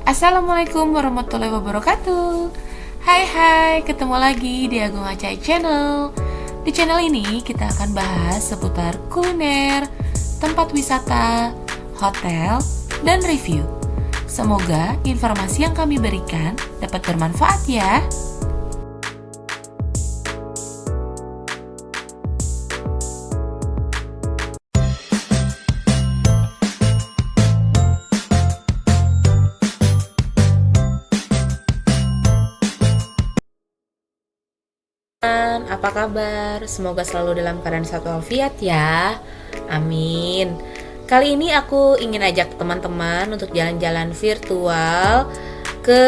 Assalamualaikum warahmatullahi wabarakatuh. Hai, ketemu lagi di Agung Acai Channel. Di channel ini kita akan bahas seputar kuliner, tempat wisata, hotel, dan review. Semoga informasi yang kami berikan dapat bermanfaat ya. Apa kabar? Semoga selalu dalam keadaan sehat walafiat ya. Amin. Kali ini aku ingin ajak teman-teman untuk jalan-jalan virtual ke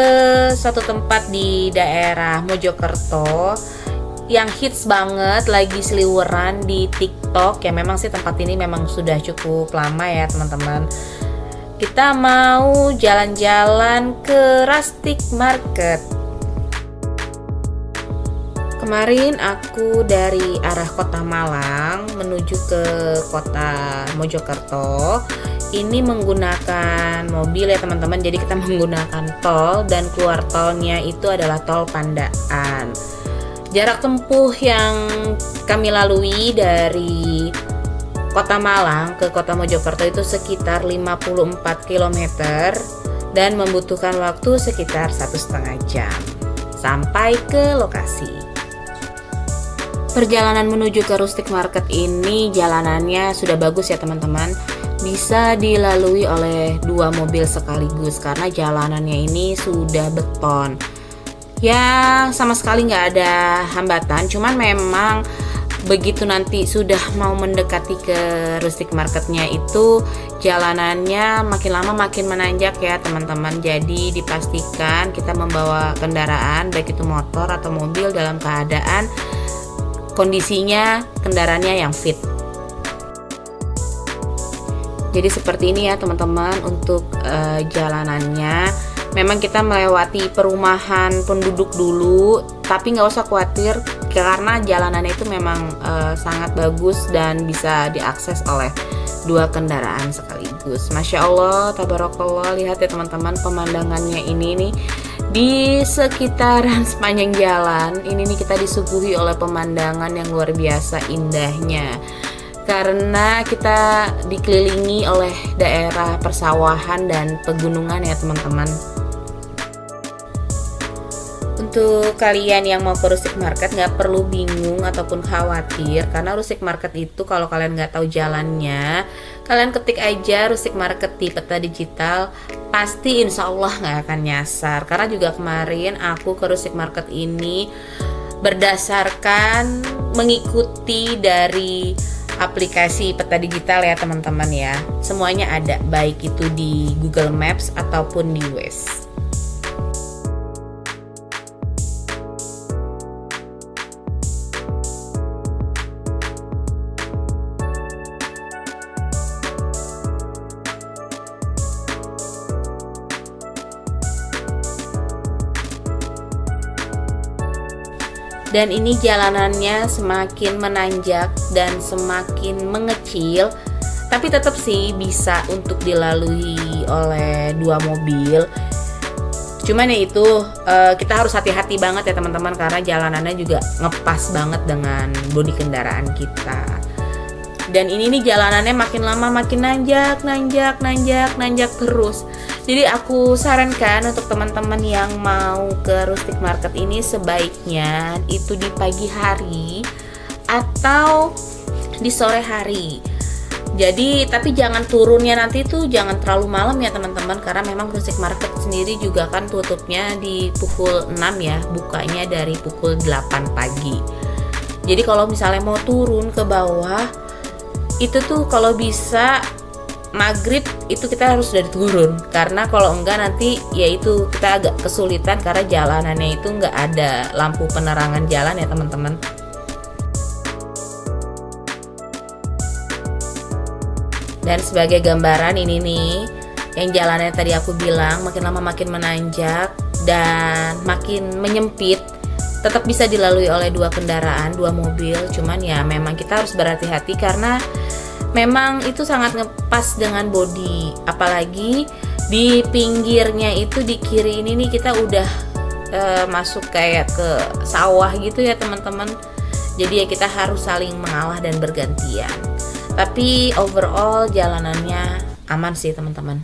suatu tempat di daerah Mojokerto yang hits banget, lagi seliweran di TikTok. Ya memang sih tempat ini memang sudah cukup lama ya teman-teman. Kita mau jalan-jalan ke Rustic Market. Kemarin aku dari arah kota Malang menuju ke kota Mojokerto. Ini menggunakan mobil ya teman-teman. Jadi kita menggunakan tol dan keluar tolnya itu adalah tol Pandaan. Jarak tempuh yang kami lalui dari kota Malang ke kota Mojokerto itu sekitar 54 km dan membutuhkan waktu sekitar 1,5 jam sampai ke lokasi. Perjalanan menuju ke Rustic Market ini jalanannya sudah bagus ya teman-teman. Bisa dilalui oleh 2 mobil sekaligus karena jalanannya ini sudah beton. Ya sama sekali nggak ada hambatan. Cuman memang begitu nanti sudah mau mendekati ke Rustic Marketnya itu jalanannya makin lama makin menanjak ya teman-teman. Jadi dipastikan kita membawa kendaraan baik itu motor atau mobil dalam keadaan kondisinya kendaraannya yang fit. Jadi seperti ini ya teman-teman untuk jalanannya. Memang kita melewati perumahan penduduk dulu, tapi nggak usah khawatir karena jalanannya itu memang sangat bagus dan bisa diakses oleh 2 kendaraan sekaligus. Masya Allah, tabarakallah, lihat ya teman-teman pemandangannya ini nih. Di sekitaran sepanjang jalan ini nih kita disuguhi oleh pemandangan yang luar biasa indahnya. Karena kita dikelilingi oleh daerah persawahan dan pegunungan ya teman-teman. Untuk kalian yang mau ke Rustic Market nggak perlu bingung ataupun khawatir karena Rustic Market itu kalau kalian nggak tahu jalannya, kalian ketik aja Rustic Market di peta digital, pasti insya Allah nggak akan nyasar. Karena juga kemarin aku ke Rustic Market ini berdasarkan mengikuti dari aplikasi peta digital ya teman-teman ya. Semuanya ada, baik itu di Google Maps ataupun di Waze. Dan ini jalanannya semakin menanjak dan semakin mengecil, tapi tetap sih bisa untuk dilalui oleh 2 mobil. Cuman ya itu kita harus hati-hati banget ya teman-teman karena jalanannya juga ngepas banget dengan bodi kendaraan kita. Dan ini nih jalanannya makin lama makin nanjak terus. Jadi aku sarankan untuk teman-teman yang mau ke Rustic Market ini sebaiknya itu di pagi hari atau di sore hari. Jadi tapi jangan turunnya nanti tuh jangan terlalu malam ya teman-teman karena memang Rustic Market sendiri juga kan tutupnya di pukul 6 ya, bukanya dari pukul 8 pagi. Jadi kalau misalnya mau turun ke bawah itu tuh kalau bisa maghrib itu kita harus sudah turun karena kalau enggak nanti yaitu kita agak kesulitan karena jalanannya itu enggak ada lampu penerangan jalan ya teman-teman. Dan sebagai gambaran ini nih yang jalannya tadi aku bilang makin lama makin menanjak dan makin menyempit, tetap bisa dilalui oleh 2 kendaraan, 2 mobil. Cuman ya memang kita harus berhati-hati karena memang itu sangat ngepas dengan bodi, apalagi Di pinggirnya itu di kiri ini nih kita udah masuk kayak ke sawah gitu ya teman-teman. Jadi ya kita harus saling mengalah dan bergantian. Tapi overall jalanannya aman sih teman-teman.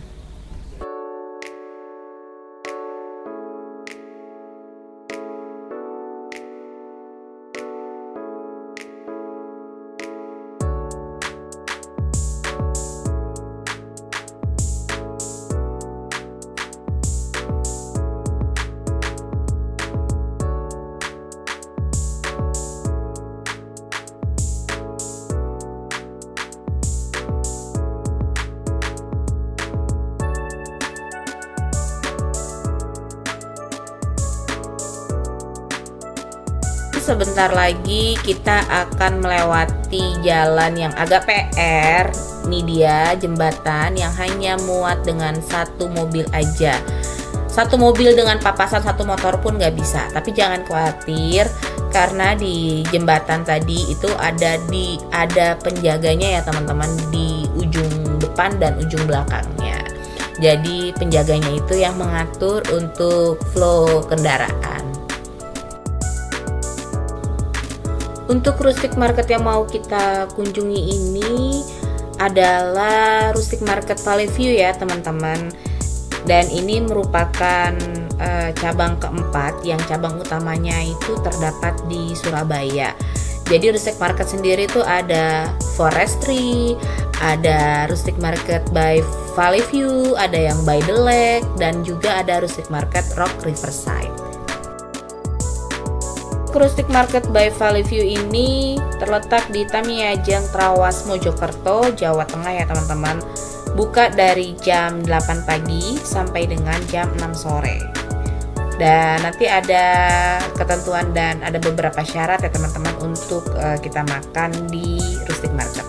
Sebentar lagi kita akan melewati jalan yang agak PR. Ini dia jembatan yang hanya muat dengan satu mobil aja. Satu mobil dengan papasan satu motor pun nggak bisa. Tapi jangan khawatir karena di jembatan tadi itu ada penjaganya ya teman-teman, di ujung depan dan ujung belakangnya. Jadi penjaganya itu yang mengatur untuk flow kendaraan. Untuk rustic market yang mau kita kunjungi ini adalah rustic market Valley View ya teman-teman. Dan ini merupakan cabang keempat yang cabang utamanya itu terdapat di Surabaya. Jadi rustic market sendiri itu ada forestry, ada rustic market by Valley View, ada yang by the lake, dan juga ada rustic market Rock Riverside. Rustic Market by Valley View ini terletak di Tamiajang, Trawas, Mojokerto, Jawa Tengah ya teman-teman. Buka dari jam 8 pagi sampai dengan jam 6 sore. Dan nanti ada ketentuan dan ada beberapa syarat ya teman-teman untuk kita makan di Rustic Market.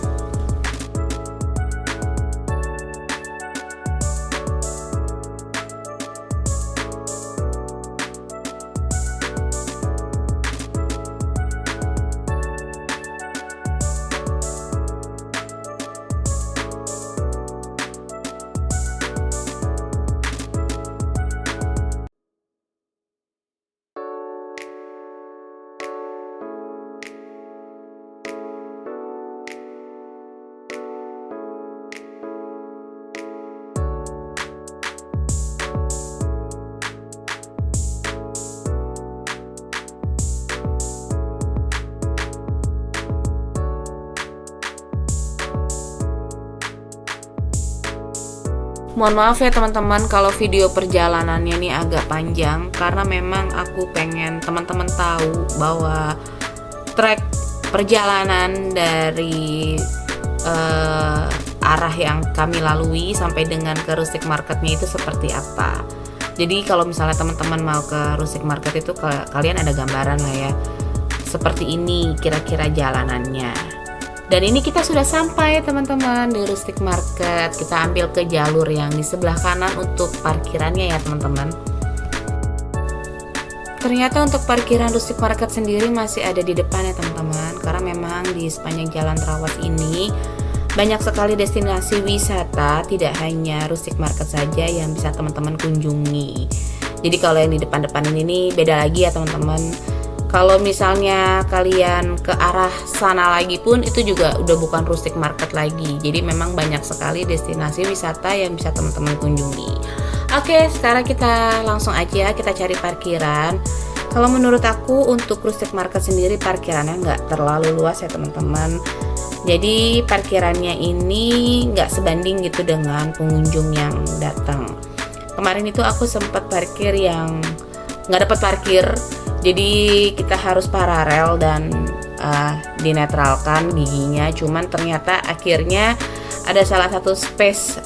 Mohon maaf ya teman-teman kalau video perjalanannya ini agak panjang, karena memang aku pengen teman-teman tahu bahwa trek perjalanan dari arah yang kami lalui sampai dengan ke Rustic Marketnya itu seperti apa. Jadi kalau misalnya teman-teman mau ke Rustic Market itu kalian ada gambaran lah ya, seperti ini kira-kira jalanannya. Dan ini kita sudah sampai teman-teman di Rustic Market. Kita ambil ke jalur yang di sebelah kanan untuk parkirannya ya teman-teman. Ternyata untuk parkiran Rustic Market sendiri masih ada di depan ya teman-teman. Karena memang di sepanjang jalan Trawas ini banyak sekali destinasi wisata, tidak hanya Rustic Market saja yang bisa teman-teman kunjungi. Jadi kalau yang di depan-depan ini nih beda lagi ya teman-teman. Kalau misalnya kalian ke arah sana lagi pun itu juga udah bukan Rustic Market lagi. Jadi memang banyak sekali destinasi wisata yang bisa teman-teman kunjungi. Oke, sekarang kita langsung aja kita cari parkiran. Kalau menurut aku untuk Rustic Market sendiri parkirannya nggak terlalu luas ya teman-teman. Jadi parkirannya ini nggak sebanding gitu dengan pengunjung yang datang. Kemarin itu aku sempat parkir yang nggak dapat parkir. Jadi kita harus paralel dan dinetralkan giginya. Cuman ternyata akhirnya ada salah satu space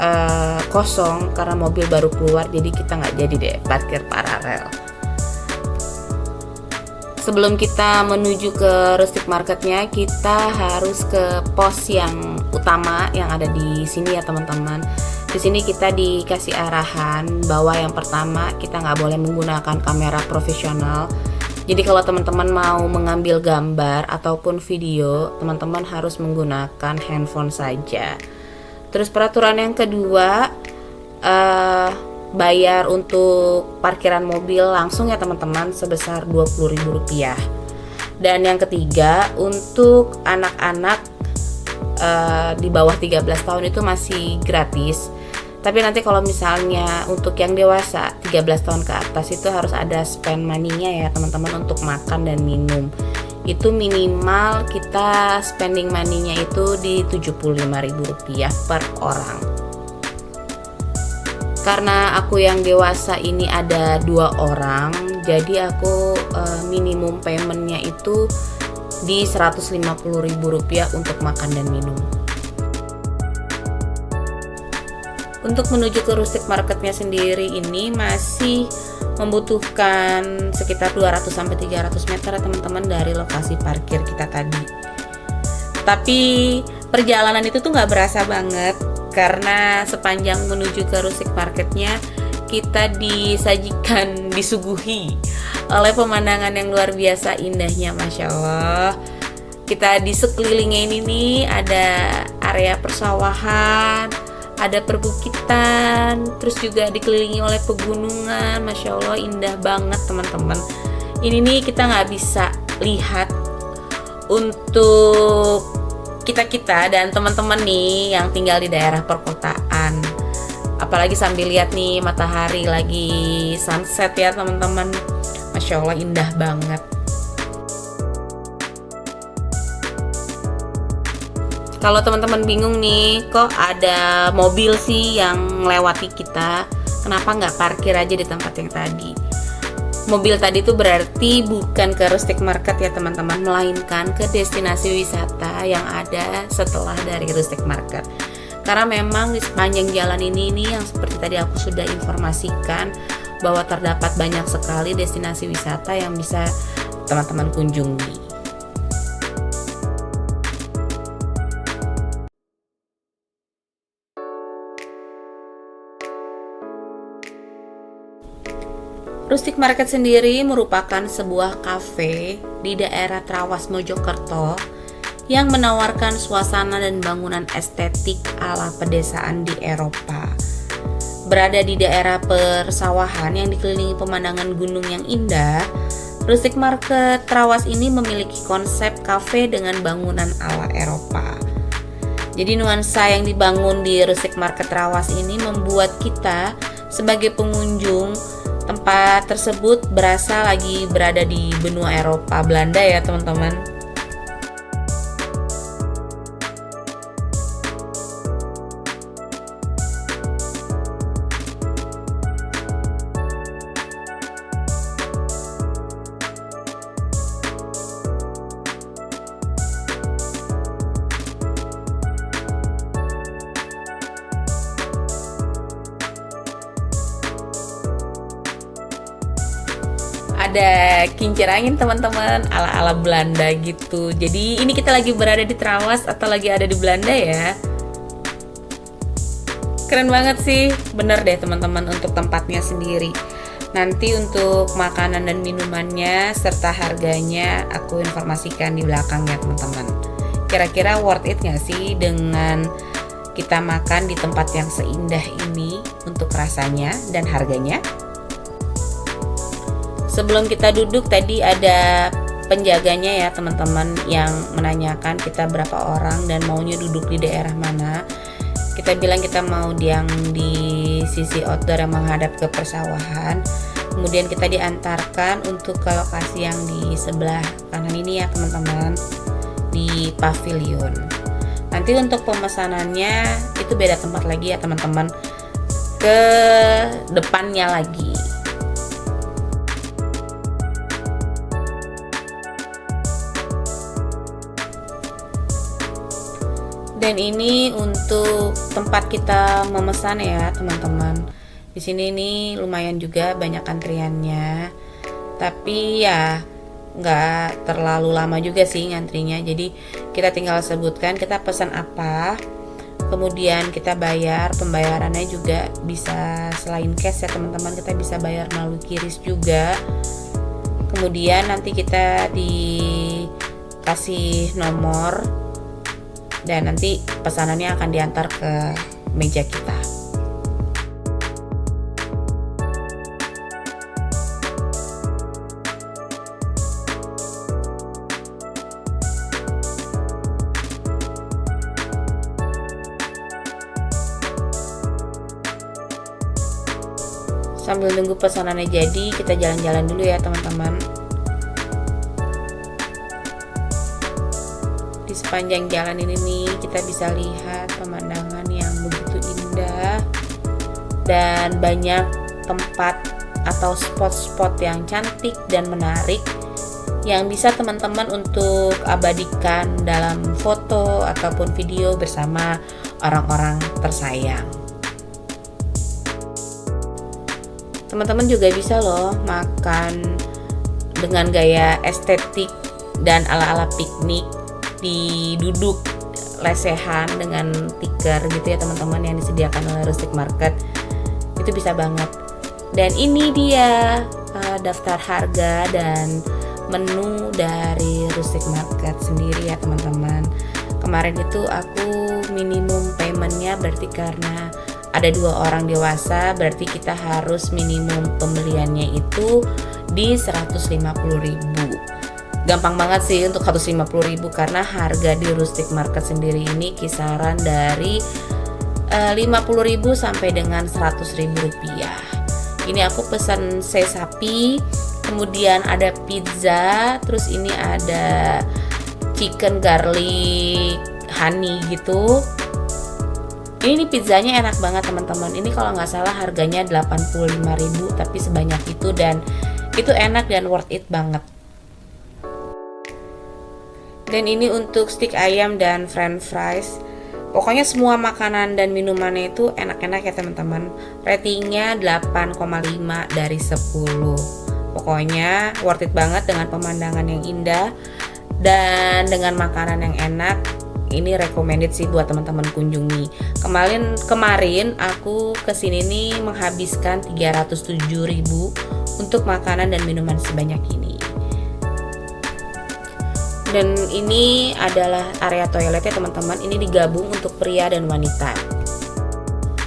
kosong karena mobil baru keluar. Jadi kita nggak jadi deh parkir paralel. Sebelum kita menuju ke Rustic Marketnya, kita harus ke pos yang utama yang ada di sini ya teman-teman. Di sini kita dikasih arahan bahwa yang pertama kita nggak boleh menggunakan kamera profesional. Jadi kalau teman-teman mau mengambil gambar ataupun video, teman-teman harus menggunakan handphone saja. Terus peraturan yang kedua, bayar untuk parkiran mobil langsung ya teman-teman sebesar Rp20.000. Dan yang ketiga, untuk anak-anak di bawah 13 tahun itu masih gratis. Tapi nanti kalau misalnya untuk yang dewasa 13 tahun ke atas itu harus ada spend money-nya ya teman-teman untuk makan dan minum. Itu minimal kita spending money-nya itu di Rp75.000 per orang. Karena aku yang dewasa ini ada 2 orang, jadi aku minimum payment-nya itu di Rp150.000 untuk makan dan minum. Untuk menuju ke Rustic Market-nya sendiri ini masih membutuhkan sekitar 200-300 meter ya teman-teman dari lokasi parkir kita tadi. Tapi perjalanan itu tuh nggak berasa banget karena sepanjang menuju ke Rustic Market-nya kita disuguhi oleh pemandangan yang luar biasa indahnya, Masya Allah. Kita di sekelilingnya ini nih ada area persawahan, ada perbukitan, terus juga dikelilingi oleh pegunungan. Masya Allah indah banget teman-teman. Ini nih kita nggak bisa lihat untuk kita dan teman-teman nih yang tinggal di daerah perkotaan. Apalagi sambil lihat nih matahari lagi sunset ya teman-teman. Masya Allah indah banget. Kalau teman-teman bingung nih, kok ada mobil sih yang melewati kita, kenapa nggak parkir aja di tempat yang tadi? Mobil tadi itu berarti bukan ke Rustic Market ya teman-teman, melainkan ke destinasi wisata yang ada setelah dari Rustic Market. Karena memang di sepanjang jalan ini yang seperti tadi aku sudah informasikan bahwa terdapat banyak sekali destinasi wisata yang bisa teman-teman kunjungi. Rustic Market sendiri merupakan sebuah kafe di daerah Trawas Mojokerto yang menawarkan suasana dan bangunan estetik ala pedesaan di Eropa. Berada di daerah persawahan yang dikelilingi pemandangan gunung yang indah, Rustic Market Trawas ini memiliki konsep kafe dengan bangunan ala Eropa. Jadi nuansa yang dibangun di Rustic Market Trawas ini membuat kita sebagai pengunjung tempat tersebut berasa lagi berada di benua Eropa Belanda ya teman-teman. Ada kincir angin teman-teman ala-ala Belanda gitu. Jadi ini kita lagi berada di Trawas atau lagi ada di Belanda ya. Keren banget sih, bener deh teman-teman untuk tempatnya sendiri. Nanti untuk makanan dan minumannya serta harganya aku informasikan di belakang ya teman-teman. Kira-kira worth it gak sih dengan kita makan di tempat yang seindah ini untuk rasanya dan harganya? Sebelum kita duduk tadi ada penjaganya ya teman-teman yang menanyakan kita berapa orang dan maunya duduk di daerah mana. Kita bilang kita mau yang di sisi outdoor yang menghadap ke persawahan. Kemudian kita diantarkan untuk ke lokasi yang di sebelah kanan ini ya teman-teman, di pavilion. Nanti untuk pemesanannya itu beda tempat lagi ya teman-teman, ke depannya lagi. Dan ini untuk tempat kita memesan ya teman-teman. Di sini nih lumayan juga banyak antriannya, tapi ya nggak terlalu lama juga sih ngantrinya. Jadi kita tinggal sebutkan kita pesan apa, kemudian kita bayar. Pembayarannya juga bisa selain cash ya teman-teman, kita bisa bayar melalui QRIS juga. Kemudian nanti kita dikasih nomor dan nanti pesanannya akan diantar ke meja kita. Sambil nunggu pesanannya jadi, kita jalan-jalan dulu ya teman-teman. Di sepanjang jalan ini nih kita bisa lihat pemandangan yang begitu indah dan banyak tempat atau spot-spot yang cantik dan menarik yang bisa teman-teman untuk abadikan dalam foto ataupun video bersama orang-orang tersayang. Teman-teman juga bisa loh makan dengan gaya estetik dan ala-ala piknik di duduk lesehan dengan tikar gitu ya teman-teman yang disediakan oleh Rustic Market. Itu bisa banget. Dan ini dia daftar harga dan menu dari Rustic Market sendiri ya teman-teman. Kemarin itu aku minimum paymentnya berarti karena ada 2 orang dewasa, berarti kita harus minimum pembeliannya itu di 150.000. Gampang banget sih untuk 150.000 karena harga di Rustic Market sendiri ini kisaran dari 50.000 sampai dengan 100.000 rupiah. Ini aku pesan sei sapi, kemudian ada pizza, terus ini ada chicken garlic honey gitu. Ini nih pizzanya enak banget teman-teman. Ini kalau nggak salah harganya 85.000 tapi sebanyak itu, dan itu enak dan worth it banget. Dan ini untuk stick ayam dan french fries. Pokoknya semua makanan dan minumannya itu enak-enak ya teman-teman. Ratingnya 8,5 dari 10. Pokoknya worth it banget dengan pemandangan yang indah dan dengan makanan yang enak. Ini recommended sih buat teman-teman kunjungi. Kemarin aku kesini nih menghabiskan 307.000 untuk makanan dan minuman sebanyak ini. Dan ini adalah area toiletnya teman-teman. Ini digabung untuk pria dan wanita.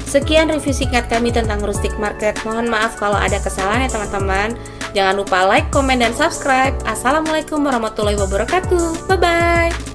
Sekian review singkat kami tentang Rustic Market. Mohon maaf kalau ada kesalahan ya teman-teman. Jangan lupa like, komen, dan subscribe. Assalamualaikum warahmatullahi wabarakatuh. Bye-bye.